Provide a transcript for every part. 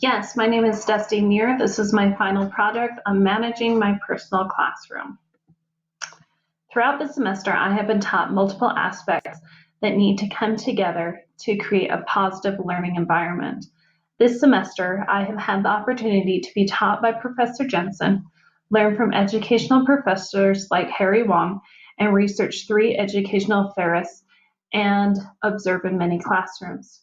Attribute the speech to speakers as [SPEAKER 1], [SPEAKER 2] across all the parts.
[SPEAKER 1] Yes, my name is D.Muir. This is my final project on managing my personal classroom. Throughout the semester, I have been taught multiple aspects that need to come together to create a positive learning environment. This semester, I have had the opportunity to be taught by Professor Jensen, learn from educational professors like Harry Wong, and research 3 educational theorists and observe in many classrooms.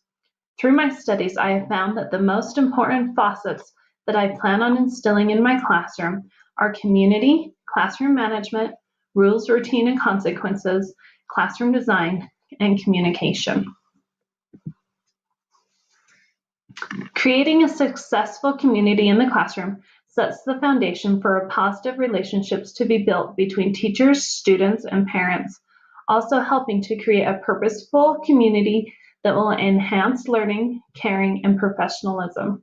[SPEAKER 1] Through my studies, I have found that the most important facets that I plan on instilling in my classroom are community, classroom management, rules, routine, and consequences, classroom design, and communication. Creating a successful community in the classroom sets the foundation for positive relationships to be built between teachers, students, and parents, also helping to create a purposeful community that will enhance learning, caring, and professionalism,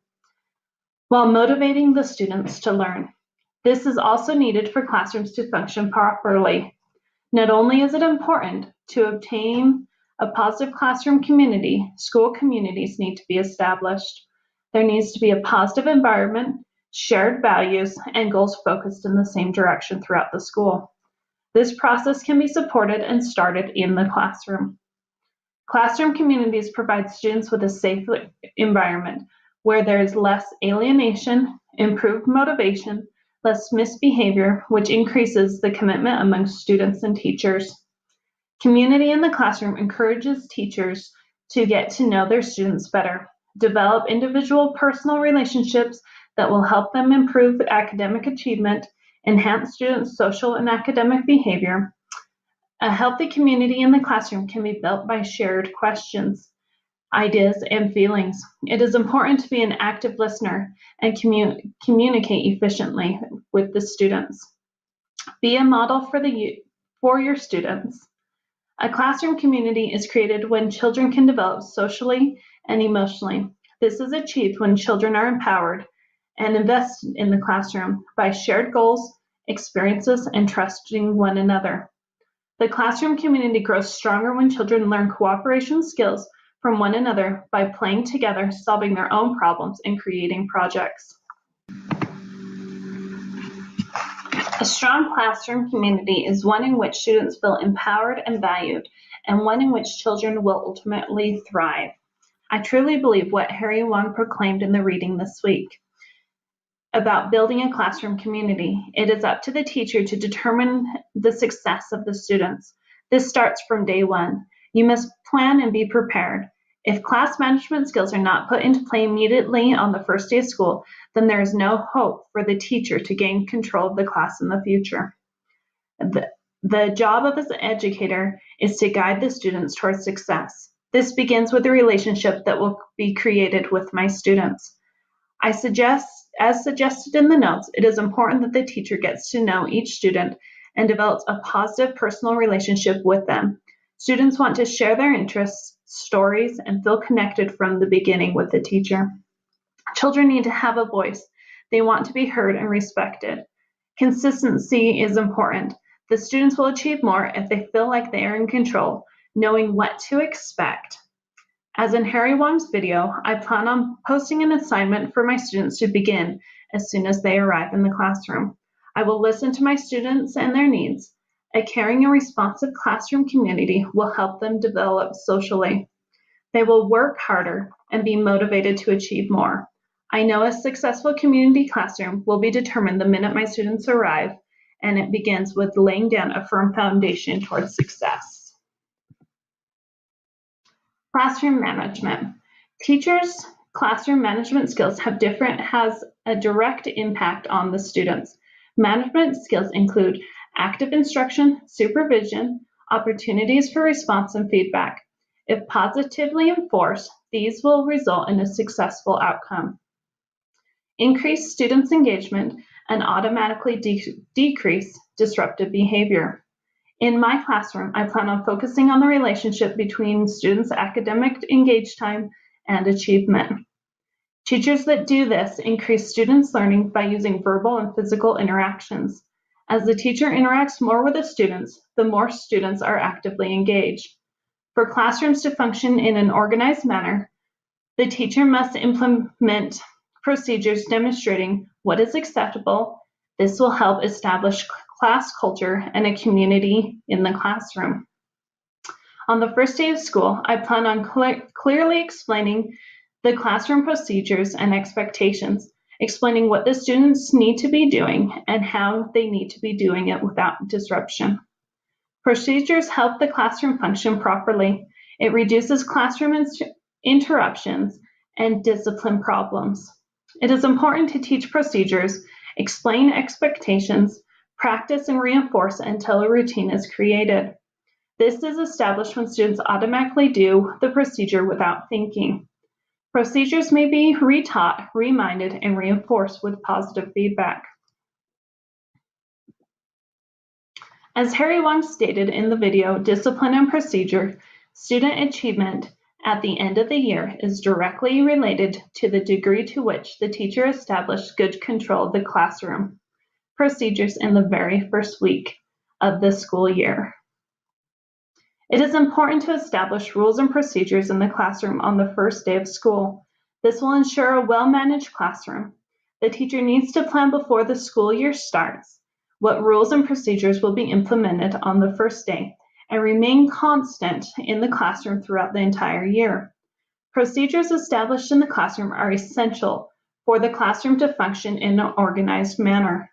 [SPEAKER 1] while motivating the students to learn. This is also needed for classrooms to function properly. Not only is it important to obtain a positive classroom community, school communities need to be established. There needs to be a positive environment, shared values, and goals focused in the same direction throughout the school. This process can be supported and started in the classroom. Classroom communities provide students with a safe environment where there is less alienation, improved motivation, less misbehavior, which increases the commitment among students and teachers. Community in the classroom encourages teachers to get to know their students better, develop individual personal relationships that will help them improve academic achievement, enhance students' social and academic behavior. A healthy community in the classroom can be built by shared questions, ideas, and feelings. It is important to be an active listener and communicate efficiently with the students. Be a model for your students. A classroom community is created when children can develop socially and emotionally. This is achieved when children are empowered and invested in the classroom by shared goals, experiences, and trusting one another. The classroom community grows stronger when children learn cooperation skills from one another by playing together, solving their own problems, and creating projects. A strong classroom community is one in which students feel empowered and valued, and one in which children will ultimately thrive. I truly believe what Harry Wong proclaimed in the reading this week about building a classroom community. It is up to the teacher to determine the success of the students. This starts from day one. You must plan and be prepared. If class management skills are not put into play immediately on the first day of school, then there is no hope for the teacher to gain control of the class in the future. The job of an educator is to guide the students towards success. This begins with the relationship that will be created with my students. As suggested in the notes, it is important that the teacher gets to know each student and develops a positive personal relationship with them. Students want to share their interests, stories, and feel connected from the beginning with the teacher. Children need to have a voice. They want to be heard and respected. Consistency is important. The students will achieve more if they feel like they are in control, knowing what to expect. As in Harry Wong's video, I plan on posting an assignment for my students to begin as soon as they arrive in the classroom. I will listen to my students and their needs. A caring and responsive classroom community will help them develop socially. They will work harder and be motivated to achieve more. I know a successful community classroom will be determined the minute my students arrive, and it begins with laying down a firm foundation towards success. Classroom management. Teachers' classroom management skills has a direct impact on the students. Management skills include active instruction, supervision, opportunities for response and feedback. If positively enforced, these will result in a successful outcome. Increase students' engagement and automatically decrease disruptive behavior. In my classroom, I plan on focusing on the relationship between students' academic engaged time and achievement. Teachers that do this increase students' learning by using verbal and physical interactions. As the teacher interacts more with the students, the more students are actively engaged. For classrooms to function in an organized manner, the teacher must implement procedures demonstrating what is acceptable. This will help establish class culture and a community in the classroom. On the first day of school, I plan on clearly explaining the classroom procedures and expectations, explaining what the students need to be doing and how they need to be doing it without disruption. Procedures help the classroom function properly. It reduces classroom interruptions and discipline problems. It is important to teach procedures, explain expectations, practice and reinforce until a routine is created. This is established when students automatically do the procedure without thinking. Procedures may be retaught, reminded, and reinforced with positive feedback. As Harry Wong stated in the video, discipline and procedure, student achievement at the end of the year is directly related to the degree to which the teacher established good control of the classroom procedures in the very first week of the school year. It is important to establish rules and procedures in the classroom on the first day of school. This will ensure a well-managed classroom. The teacher needs to plan before the school year starts what rules and procedures will be implemented on the first day and remain constant in the classroom throughout the entire year. Procedures established in the classroom are essential for the classroom to function in an organized manner.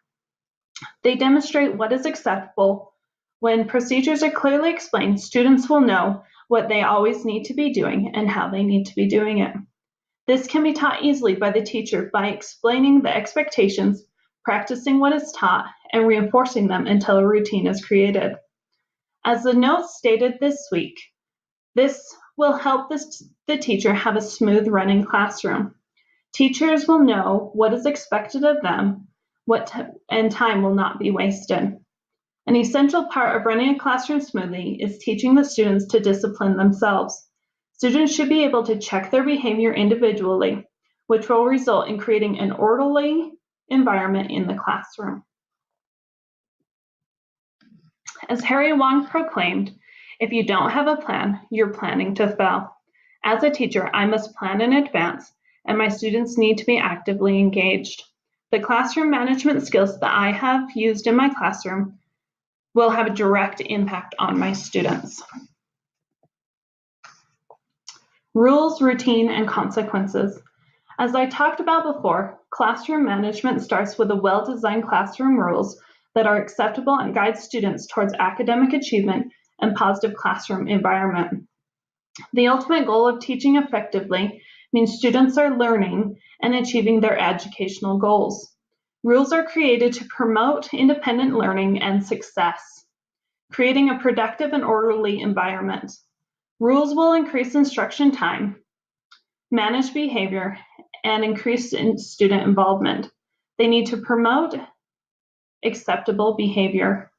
[SPEAKER 1] They demonstrate what is acceptable. When procedures are clearly explained, students will know what they always need to be doing and how they need to be doing it. This can be taught easily by the teacher by explaining the expectations, practicing what is taught, and reinforcing them until a routine is created. As the notes stated this week, this will help the teacher have a smooth running classroom. Teachers will know what is expected of them, and time will not be wasted. An essential part of running a classroom smoothly is teaching the students to discipline themselves. Students should be able to check their behavior individually, which will result in creating an orderly environment in the classroom. As Harry Wong proclaimed, if you don't have a plan, you're planning to fail. As a teacher, I must plan in advance, and my students need to be actively engaged. The classroom management skills that I have used in my classroom will have a direct impact on my students. Rules, routine, and consequences. As I talked about before, classroom management starts with a well-designed classroom rules that are acceptable and guide students towards academic achievement and positive classroom environment. The ultimate goal of teaching effectively means students are learning and achieving their educational goals. Rules are created to promote independent learning and success, creating a productive and orderly environment. Rules will increase instruction time, manage behavior, and increase student involvement. They need to promote acceptable behavior.